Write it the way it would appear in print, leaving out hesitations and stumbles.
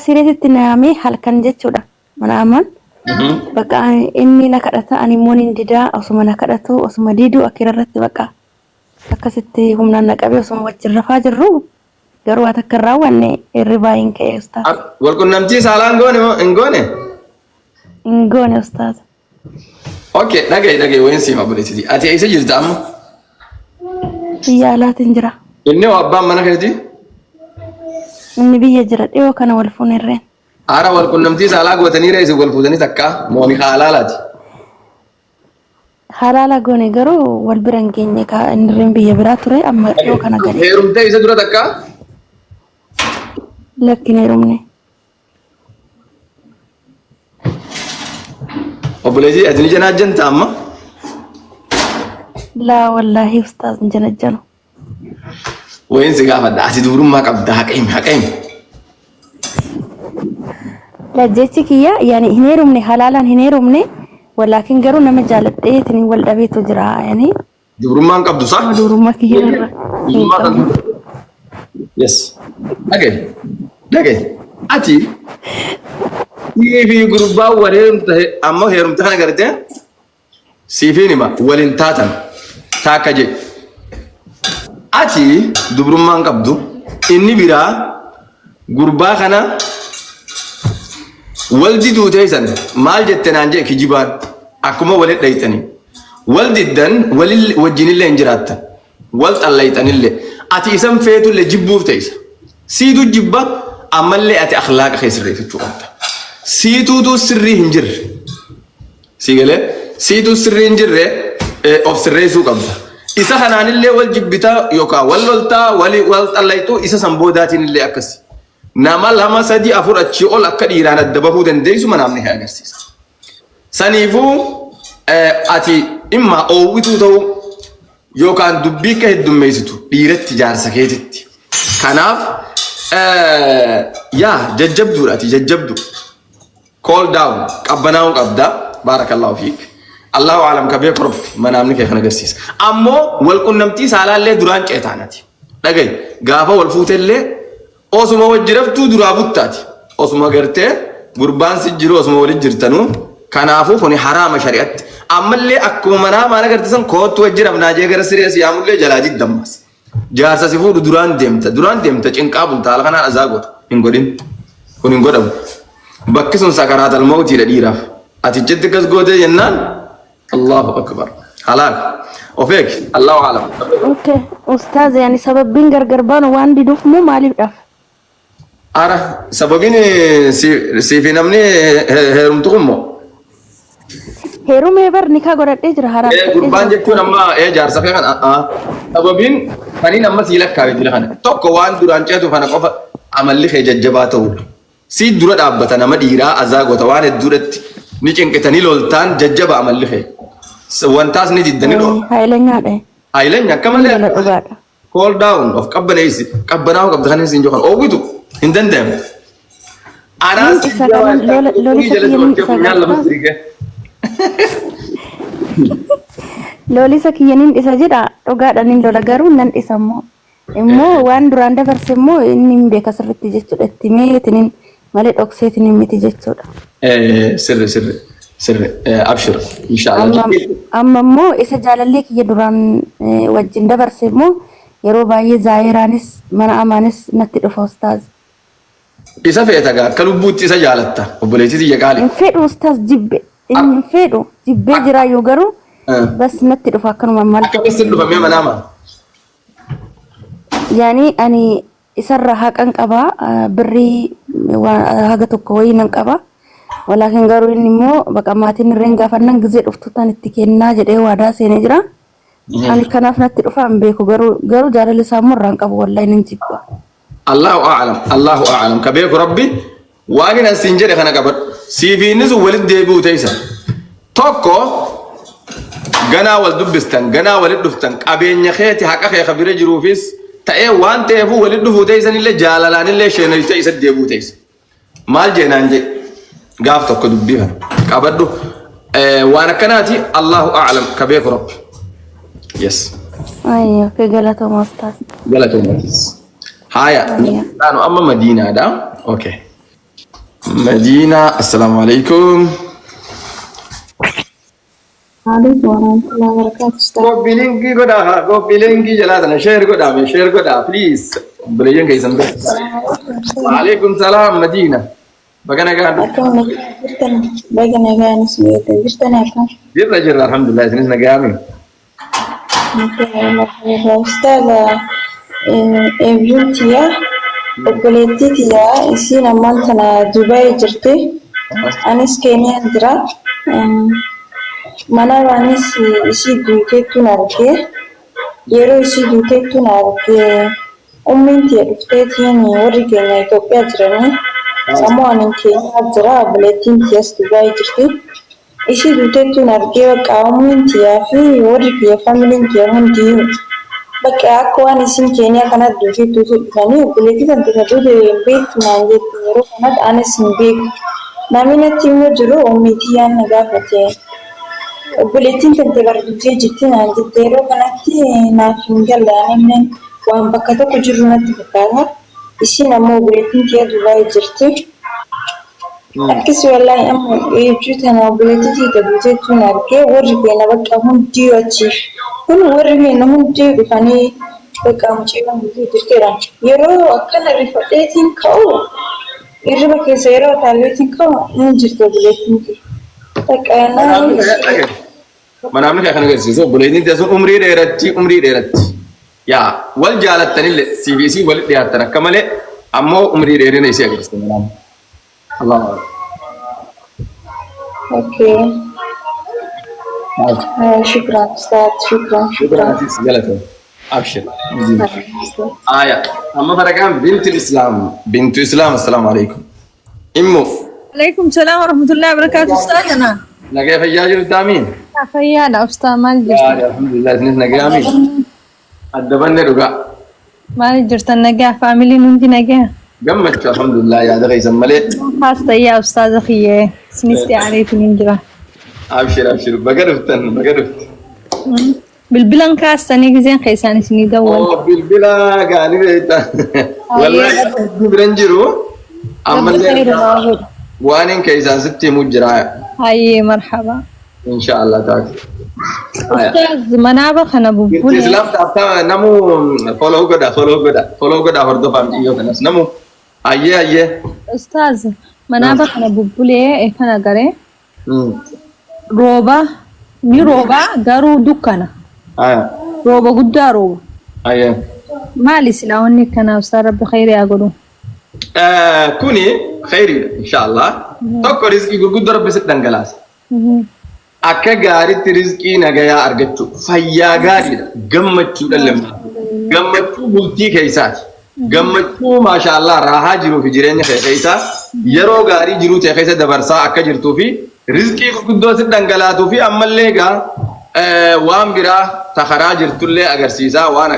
sireetitti naamee halkan jechuudha. Mana aman bakka inni na kadhata ani immoo nin didaa osuma na kadhatu osuma diduu akkirratti bakka akkasitti humnaan na qabee osuma wajjin rafaa jirru garuu akka raawwanne hirribaa hin ka'e ustaaz. Wal qunnamtii saalaan goone moo hin goone? Hin goone ustaaz. Okay, dhagaye wayin siima buleeti. Ati eessa jirta amma? Biyya alaatiin jira. Inni abbaan mana keeti? Inni biyya jira dhiyoo kana wal fuunirreen. Ara wal qunnamtii saalaa gootanii reesi wal fuutanii takka mooni halaalaati. Halaala goone garuu wal bira hin geenye ka inni biyya biraa ture amma dhiyoo kana gale. Heerumtee isa dura takka? Lakkin heerumne. Obboleetii ati ni janaajjanta amma? Laa wallaahi ustaaz hin janajjanu. Wayin si gaafadha ati dubrummaa qabda haqeemi. Lajjechi kiyya yaani hin heerumne halaalaan hin heerumne walaakin garuu nama jaaladhee tini wal dhabeetu jira yaani. Dubrummaan qabdu saa? Dubrummaa kiyya irra. Dubrummaa qabdu. Yes. Dhagaye. Ati Siifii gurbaa wal heerumte kana gartee siifiin hima waliin taatan taakka jedhe. Ati dubrummaan qabdu inni biraa gurbaa kana wal diduu teessan maal jette naan jee kijibaan akkuma walit dhaytanii wal diddan wajjinillee hin jiraattan wal xallaytanillee ati isan feetullee jibbuuf teessa siitu jibba ammallee ati akhlaaqa keessirreeffachuu qabda. Situtu sirri hin jirre sigalee situ sirri hin jirre of sirreessuu qabda. Isa kanaanillee wal jibbitaa yookaan wal loltaa wal xallaytuu isa sanboodaatiin illee akkasi. Nama lama sadii afur achii ol akka dhiiraan adda bahuu dandeessu manaamni haa agarsiisa. Saniifuu ati imma oowwituu ta'uu yookaan dubbii akka heddummeessitu dhiiratti jaarsa keetitti. Kanaaf yaa jajjabduudha ati jajjabdu. Call down qabbanaa'uu qabda baarakallahu fiik. Allahu aalam kabee korb manaamni kee kan agarsiisa. Ammoo wal qunnamtii saalaallee duraan ceetaanati. Dhagaye gaafa wal fuutellee osuma wajjiraftuu duraa buttaati. Osuma gartee gurbaan si jiru osuma waliin jirtanuu kanaafuu kuni haraama shari'atti. Ammallee akkuma manaa maana gartisan kootu wajjirafnaa jee gara siree siyaamullee jalaa jiddammas. Jaarsa si fuudhu duraan deemta cinqaa bultaala kanaan azaa goota hin godhin kun hin godhamu. Bakki sun sakaraatal mawtiidha dhiiraaf. Ati jetti kas gootee jennaan Allahu akbar. Halaal. Ofeek Allahu aalam. Okay, ustaaz yani sababbiin gargar baanu waan diduuf moo maaliifdhaaf? Ara sababiin siifi namni heerumtu kummoo. Heerumee bar nikaa godhadhee jira haraa. Gurbaan jechuun amma jaarsa kee kan sababiin kaniin amma sii lakkaa'e jira kana. Tokko waan duraan ceetu kana qofa amalli kee jajjabaa ta'udha. Si dura dhaabbata nama dhiiraa azaa goota waan hedduudhatti ni cinqitanii loltaan jajjaba amalli kee. Wantaas ni diddanii lol. Haayilanyaadha. Haayilanya akka malee. Call down of qabbaneessi qabbanaa'uu qabda kan hin jokan oowwitu hin danda'amu. Anaas Lolisa kiyyaniin dhisa jedha dhugaadhaan lola garuu nan dhisa immoo waan duraan dabarse immoo inni hin beeka sirriitti jechuudha itti meetiniin malee dhokseetiniin miti jechuudha. Sirri abshir inshaallah. Amma immoo isa jaalallee kiyya duraan wajjin dabarse immoo yeroo baay'ee zaayiraanis mana amaanis natti dhufa ustaaz. Isa feeta gaa akka lubbuutti isa jaalatta obboleettii xiyya qaali. Hin fedhu ustaaz jibbe hin fedhu jibbee jiraayyuu garuu bas natti dhufa akkanuma maal. Akka basti dhufamee mana amaa. Yani ani isarra haqan qaba birrii haga tokko wayii nan qaba. Walaakin garuu inni immoo baqa maatiin irreen gaafannan gizee dhuftuutaan itti kennaa jedhee waadaa seenee jira. Ani kanaaf natti dhufa hin beeku garuu jaalala isaa immoo irraan qabu wallahi nan jibba. Allahu a'lam kabeeku rabbi waan hin asiin jedhe kana qabadhu. Siifiinni sun walitti deebi'u teessa. Tokko ganaa wal dubbistan ganaa walit dhuftan qabeenya keeti haqa kee kabira jiruufis ta'ee waan ta'eefuu walit dhufuu teessanillee jaalalaanillee sheenalite isa deebi'u teessa. Maal jeenaan jedhe gaaf tokko dubbii kana qabadhu waan akkanaati Allahu a'lam kabeeku rabbi. Yes. Ayyo ke galatoomaa ustaaz. Galatoomaa. Haya, nanu amma Madina da. Okay. مدينة السلام عليكم. عليكم ورحمة الله وبركاته أستاذ. Kopi linki goda, kopi linki jalan share goda, please. Beliin kaisan ber. Waalaikum salam Madinah. Bagaimana kan? أكون جرتنا بقنا جانا سويت جرتنا أكون. Jirra alhamdulillah sini nagami. أستاذ بنتي وبلدتي إسينا مانتنا دبي جرتي أنا سكيني أندرا mana waan isii duuteettuun argee yeroo isii duuteettuun argee ummintii dhufteetiin warri keenya Itoophiyaa jiranii sammuu ani keenya jira buleettiin tiyas Dubaay jirti isii duuteettuun argee bakka ummintiyaa fi warri kiyya faamiliin kiyya hundi bakka akka waan isin keenya kana duuteettuutu dhufanii buleettii kan tajaajila beektu naan jettu yeroo kanatti anis hin beeku namni natti immoo jiru ummitii yaan na gaafate. Buletin tante bardutee jirti naan jettee yeroo kanatti naaf hin gallaanimne waan bakka tokko jirru natti fakkaata. Isin ammoo buletin kee Dubaay jirti. Akkasii wallaahi amma eebjuu tana buletii tee duuteettuun argee warri keenya bakka hundii achiif. Kun warri keenya hundii dhufanii bakka mucayyoon guutuu jirtedha. Yeroo akkana rifadheetiin ka'u irriba keessa yeroo taalleetiin ka'u hin jirtu buletin kee. Manamni kan agarsiisu buleetiin teessuun umrii dheeratti yaa wal jaalattanille CBC wal dhiyaatan akka malee ammoo umrii dheerina isii agarsiisa manamni. Allahu akbar. Okay. شكرا أستاذ شكرا. جلته أبشر. آية أما فرقان بنت الإسلام السلام عليكم. إمو. عليكم السلام ورحمة الله وبركاته أستاذنا. نجا فياج الدامين. فيانا أستاذ مالي جرت. الحمد لله سنس نجا أمين. الدبن رجع. مالي جرت النجا فاميلي ننتي نجا. جمعت الحمد لله يا دغي زملي. خاصة يا أستاذ أخي سنستي عليك ننجرا. أبشر بقرفت. بالبلان كاستني زين خيساني سني دول. بالبلا قالي بيتا. والله برنجرو. أما وانين كيسان ستي مجرا. هاي مرحبا. إن شاء الله تعالى. أستاذ منابخ أنا بقول. الإسلام تابع نمو follow كده هردو فهم إيوه الناس نمو أيه. أستاذ منابخ أنا بقول إيه أنا قري. روبا ni roba garuu dukkana roba guddaa roba maali silaa wanni kana ustaad rabbi khayri haa godhu kuni khayri inshallah tokko rizqii gurguddaa rabbi sitti dhangalaasa akka gaariitti rizqii nagayaa argachuu fayyaa gaariidha gammachuudha lamma gammachuu bultii keessaati gammachuu maashaallah raahaa jiruu fi jireenya keessaa yeroo gaarii jiruu ta'e keessa dabarsaa akka jirtuu fi rizqii gurguddoo sitti dhangalaatuu fi ammallee waan biraa takharaa jirtullee agarsiisaa waan